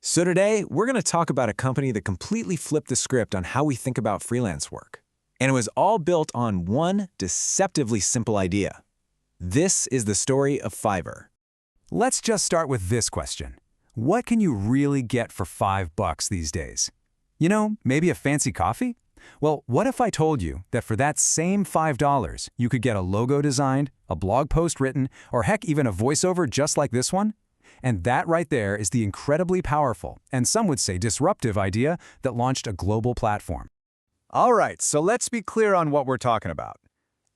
So today, we're going to talk about a company that completely flipped the script on how we think about freelance work. And it was all built on one deceptively simple idea. This is the story of Fiverr. Let's just start with this question. What can you really get for $5 these days? You know, maybe a fancy coffee? Well, what if I told you that for that same $5, you could get a logo designed, a blog post written, or heck, even a voiceover just like this one? And that right there is the incredibly powerful, and some would say disruptive idea that launched a global platform. All right, so let's be clear on what we're talking about.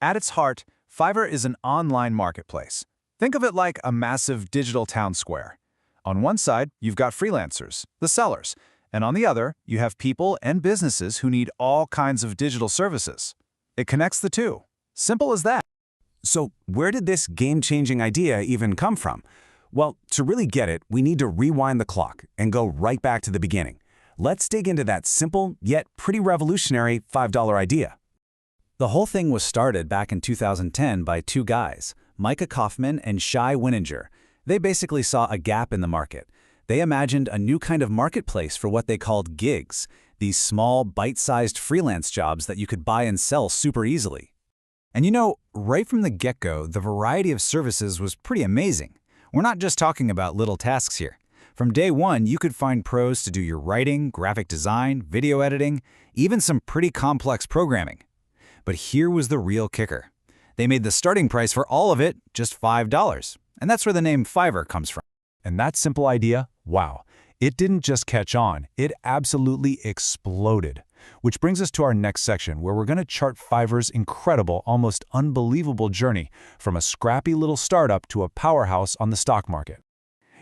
At its heart, Fiverr is an online marketplace. Think of it like a massive digital town square. On one side, you've got freelancers, the sellers, and on the other, you have people and businesses who need all kinds of digital services. It connects the two. Simple as that. So where did this game-changing idea even come from? Well, to really get it, we need to rewind the clock and go right back to the beginning. Let's dig into that simple, yet pretty revolutionary $5 idea. The whole thing was started back in 2010 by two guys, Micah Kaufman and Shai Wininger. They basically saw a gap in the market. They imagined a new kind of marketplace for what they called gigs, these small, bite-sized freelance jobs that you could buy and sell super easily. And you know, right from the get-go, the variety of services was pretty amazing. We're not just talking about little tasks here. From day one, you could find pros to do your writing, graphic design, video editing, even some pretty complex programming. But here was the real kicker. They made the starting price for all of it just $5. And that's where the name Fiverr comes from. And that simple idea, wow, it didn't just catch on, it absolutely exploded. Which brings us to our next section, where we're going to chart Fiverr's incredible, almost unbelievable journey from a scrappy little startup to a powerhouse on the stock market.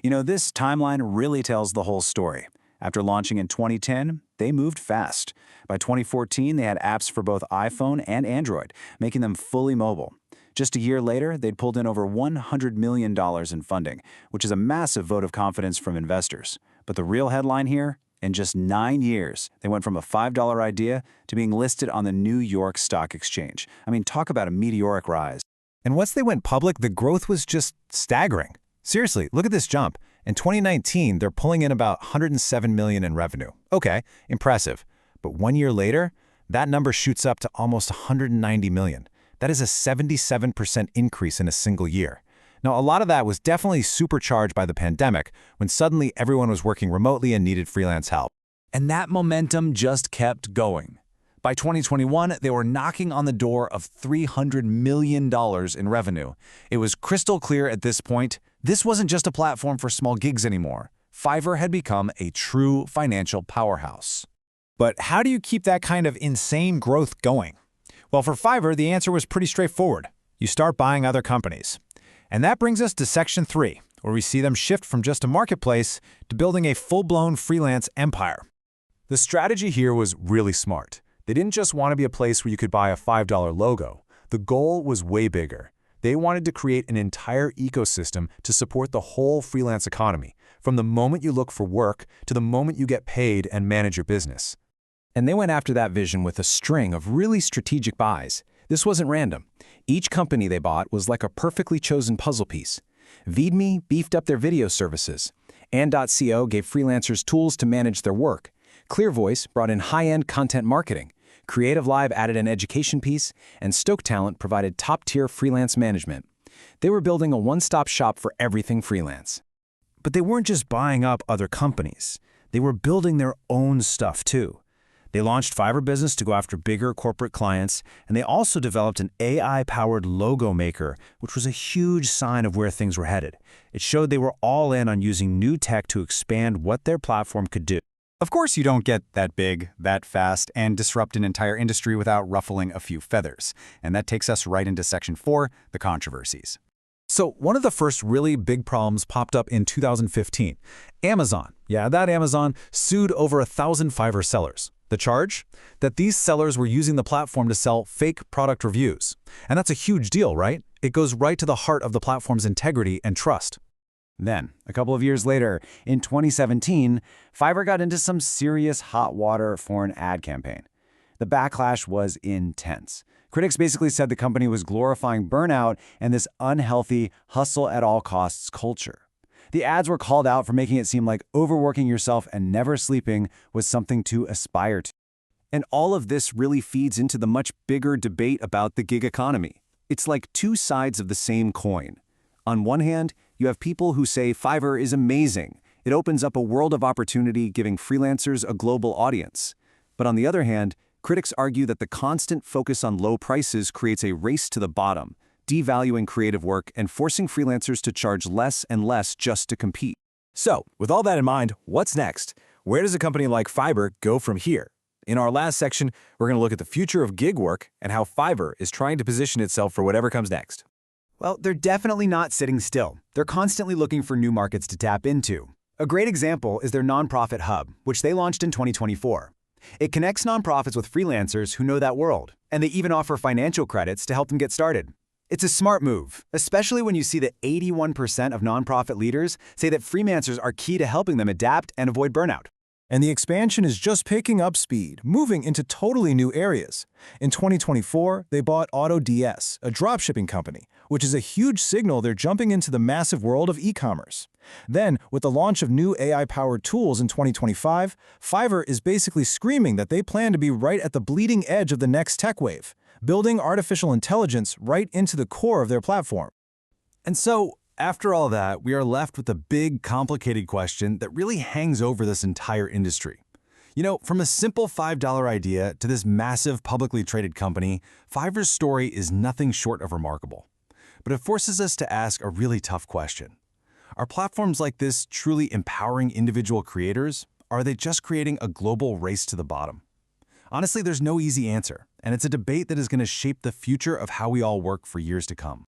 You know, this timeline really tells the whole story. After launching in 2010, they moved fast. By 2014, they had apps for both iPhone and Android, making them fully mobile. Just a year later, they'd pulled in over $100 million in funding, which is a massive vote of confidence from investors. But the real headline here? In just 9 years, they went from a $5 idea to being listed on the New York Stock Exchange. I mean, talk about a meteoric rise. And once they went public, the growth was just staggering. Seriously, look at this jump. In 2019, they're pulling in about $107 million in revenue. Okay, impressive. But 1 year later, that number shoots up to almost $190 million. That is a 77% increase in a single year. Now, a lot of that was definitely supercharged by the pandemic, when suddenly everyone was working remotely and needed freelance help. And that momentum just kept going. By 2021, they were knocking on the door of $300 million in revenue. It was crystal clear at this point, this wasn't just a platform for small gigs anymore. Fiverr had become a true financial powerhouse. But how do you keep that kind of insane growth going? Well, for Fiverr, the answer was pretty straightforward. You start buying other companies. And that brings us to Section 3, where we see them shift from just a marketplace to building a full-blown freelance empire. The strategy here was really smart. They didn't just want to be a place where you could buy a $5 logo. The goal was way bigger. They wanted to create an entire ecosystem to support the whole freelance economy, from the moment you look for work to the moment you get paid and manage your business. And they went after that vision with a string of really strategic buys. This wasn't random. Each company they bought was like a perfectly chosen puzzle piece. VidMe beefed up their video services. And.co gave freelancers tools to manage their work. ClearVoice brought in high-end content marketing. Creative Live added an education piece, and Stoke Talent provided top-tier freelance management. They were building a one-stop shop for everything freelance. But they weren't just buying up other companies. They were building their own stuff too. They launched Fiverr Business to go after bigger corporate clients, and they also developed an AI-powered logo maker, which was a huge sign of where things were headed. It showed they were all in on using new tech to expand what their platform could do. Of course, you don't get that big, that fast, and disrupt an entire industry without ruffling a few feathers. And that takes us right into Section 4, the controversies. So one of the first really big problems popped up in 2015. Amazon, that Amazon, sued over 1,000 Fiverr sellers. The charge? That these sellers were using the platform to sell fake product reviews. And that's a huge deal, right? It goes right to the heart of the platform's integrity and trust. Then, a couple of years later, in 2017, Fiverr got into some serious hot water for an ad campaign. The backlash was intense. Critics basically said the company was glorifying burnout and this unhealthy hustle-at-all-costs culture. The ads were called out for making it seem like overworking yourself and never sleeping was something to aspire to. And all of this really feeds into the much bigger debate about the gig economy. It's like two sides of the same coin. On one hand, you have people who say Fiverr is amazing. It opens up a world of opportunity, giving freelancers a global audience. But on the other hand, critics argue that the constant focus on low prices creates a race to the bottom, devaluing creative work and forcing freelancers to charge less and less just to compete. So, with all that in mind, what's next? Where does a company like Fiverr go from here? In our last section, we're going to look at the future of gig work and how Fiverr is trying to position itself for whatever comes next. Well, they're definitely not sitting still. They're constantly looking for new markets to tap into. A great example is their nonprofit hub, which they launched in 2024. It connects nonprofits with freelancers who know that world, and they even offer financial credits to help them get started. It's a smart move, especially when you see that 81% of nonprofit leaders say that freelancers are key to helping them adapt and avoid burnout. And the expansion is just picking up speed, moving into totally new areas. In 2024, they bought AutoDS, a dropshipping company, which is a huge signal they're jumping into the massive world of e-commerce. Then, with the launch of new AI-powered tools in 2025, Fiverr is basically screaming that they plan to be right at the bleeding edge of the next tech wave, building artificial intelligence right into the core of their platform. And so, after all that, we are left with a big, complicated question that really hangs over this entire industry. You know, from a simple $5 idea to this massive publicly traded company, Fiverr's story is nothing short of remarkable. But it forces us to ask a really tough question. Are platforms like this truly empowering individual creators? Or are they just creating a global race to the bottom? Honestly, there's no easy answer, and it's a debate that is going to shape the future of how we all work for years to come.